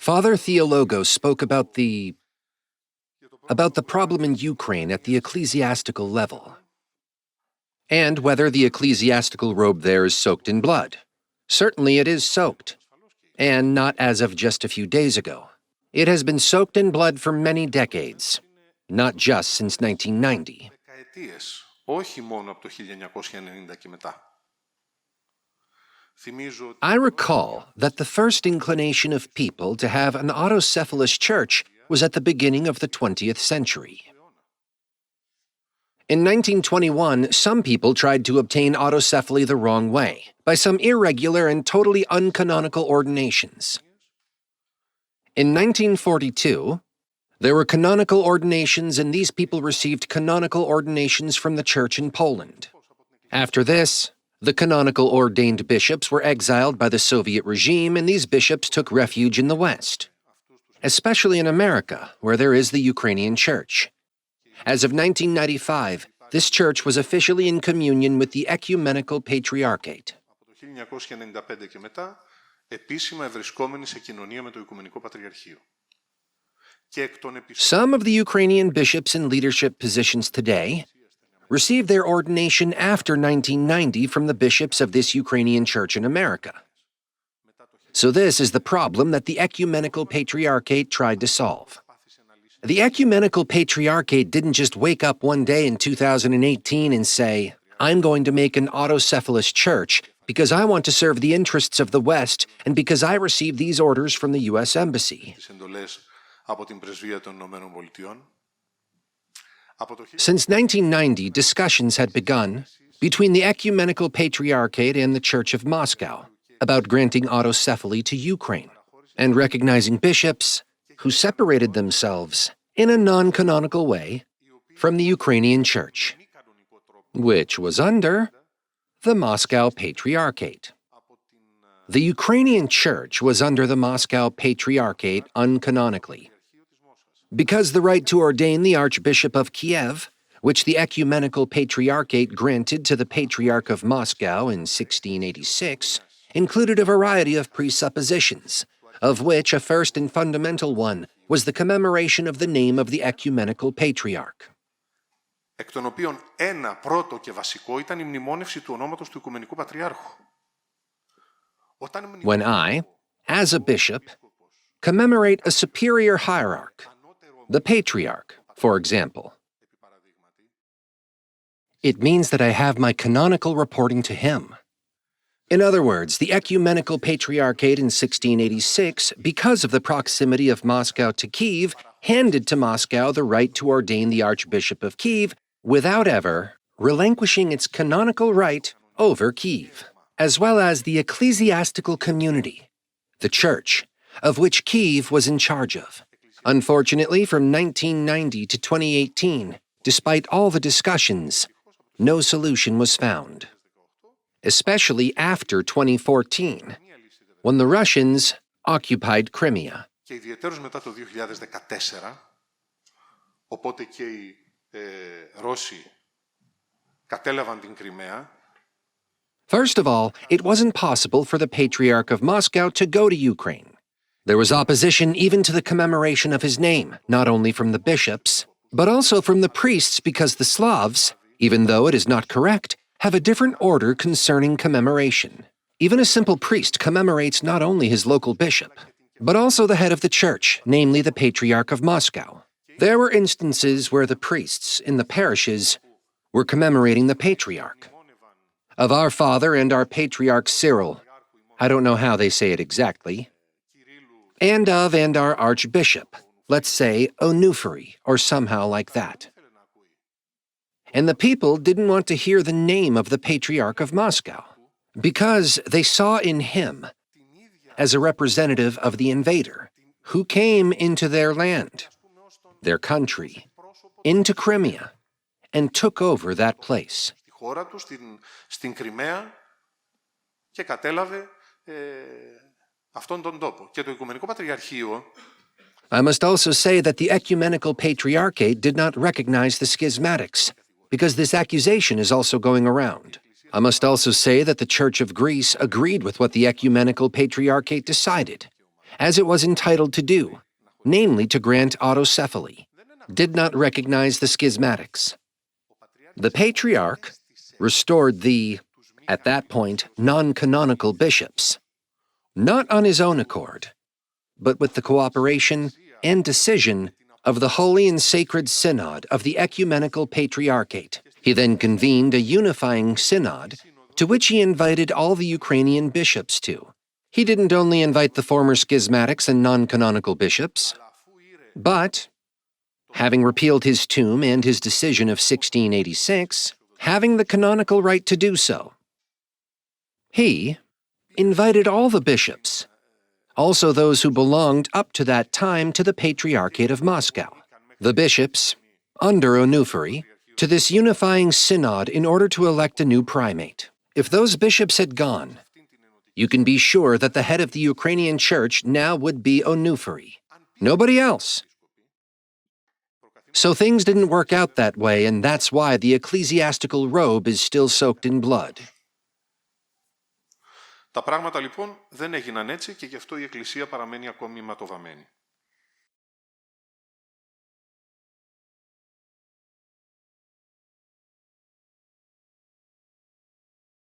Father Theologos spoke about the problem in Ukraine at the ecclesiastical level, and whether the ecclesiastical robe there is soaked in blood. Certainly it is soaked, and not as of just a few days ago. It has been soaked in blood for many decades, not just since 1990. I recall that the first inclination of people to have an autocephalous church was at the beginning of the 20th century. In 1921, some people tried to obtain autocephaly the wrong way, by some irregular and totally uncanonical ordinations. In 1942, there were canonical ordinations, and these people received canonical ordinations from the church in Poland. After this, the canonical ordained bishops were exiled by the Soviet regime, and these bishops took refuge in the West, especially in America, where there is the Ukrainian Church. As of 1995, this church was officially in communion with the Ecumenical Patriarchate. Some of the Ukrainian bishops in leadership positions today received their ordination after 1990 from the bishops of this Ukrainian church in America. So this is the problem that the Ecumenical Patriarchate tried to solve. The Ecumenical Patriarchate didn't just wake up one day in 2018 and say, "I'm going to make an autocephalous church because I want to serve the interests of the West and because I received these orders from the U.S. Embassy." Since 1990, discussions had begun between the Ecumenical Patriarchate and the Church of Moscow about granting autocephaly to Ukraine and recognizing bishops who separated themselves in a non-canonical way from the Ukrainian Church, which was under the Moscow Patriarchate. The Ukrainian Church was under the Moscow Patriarchate uncanonically, because the right to ordain the Archbishop of Kiev, which the Ecumenical Patriarchate granted to the Patriarch of Moscow in 1686, included a variety of presuppositions, of which a first and fundamental one was the commemoration of the name of the Ecumenical Patriarch. Εκ των οποίων ένα πρώτο και βασικό ήταν η μνημόνευση του ονόματος του Οικουμενικού Πατριάρχου. When I, as a bishop, commemorate a superior hierarch, the Patriarch, for example, it means that I have my canonical reporting to him. In other words, the Ecumenical Patriarchate in 1686, because of the proximity of Moscow to Kiev, handed to Moscow the right to ordain the Archbishop of Kiev without ever relinquishing its canonical right over Kiev, as well as the ecclesiastical community, the church, of which Kiev was in charge of. Unfortunately, from 1990 to 2018, despite all the discussions, no solution was found, especially after 2014, when the Russians occupied Crimea. Και ιδιαιτέρως μετά το 2014, οπότε και οι Ρώσοι κατέλαβαν την Κριμαία. First of all, it wasn't possible for the Patriarch of Moscow to go to Ukraine. There was opposition even to the commemoration of his name, not only from the bishops, but also from the priests, because the Slavs, even though it is not correct, have a different order concerning commemoration. Even a simple priest commemorates not only his local bishop, but also the head of the church, namely the Patriarch of Moscow. There were instances where the priests in the parishes were commemorating the Patriarch. Of our father and our Patriarch Cyril, I don't know how they say it exactly, and our Archbishop, let's say Onufri, or somehow like that. And the people didn't want to hear the name of the Patriarch of Moscow, because they saw in him as a representative of the invader, who came into their land, their country, into Crimea, and took over that place. Χώρα του στην Κριμαία και κατέλαβε αυτόν τον τόπο. Και το Οικουμενικό Πατριαρχείο. I must also say that the Ecumenical Patriarchate did not recognize the schismatics, because this accusation is also going around. I must also say that the Church of Greece agreed with what the Ecumenical Patriarchate decided, as it was entitled to do, namely to grant autocephaly, did not recognize the schismatics. The Patriarch restored the, at that point, non-canonical bishops, not on his own accord, but with the cooperation and decision of the Holy and Sacred Synod of the Ecumenical Patriarchate. He then convened a unifying synod to which he invited all the Ukrainian bishops to. He didn't only invite the former schismatics and non-canonical bishops, but, having repealed his tomb and his decision of 1686, having the canonical right to do so, he invited all the bishops, also those who belonged up to that time to the Patriarchate of Moscow, the bishops, under Onufry, to this unifying synod in order to elect a new primate. If those bishops had gone, you can be sure that the head of the Ukrainian Church now would be Onufry. Nobody else. So things didn't work out that way, and that's why the ecclesiastical robe is still soaked in blood. Τα πράγματα λοιπόν δεν έγιναν έτσι και γι' αυτό η Εκκλησία παραμένει ακόμη ματοβαμένη.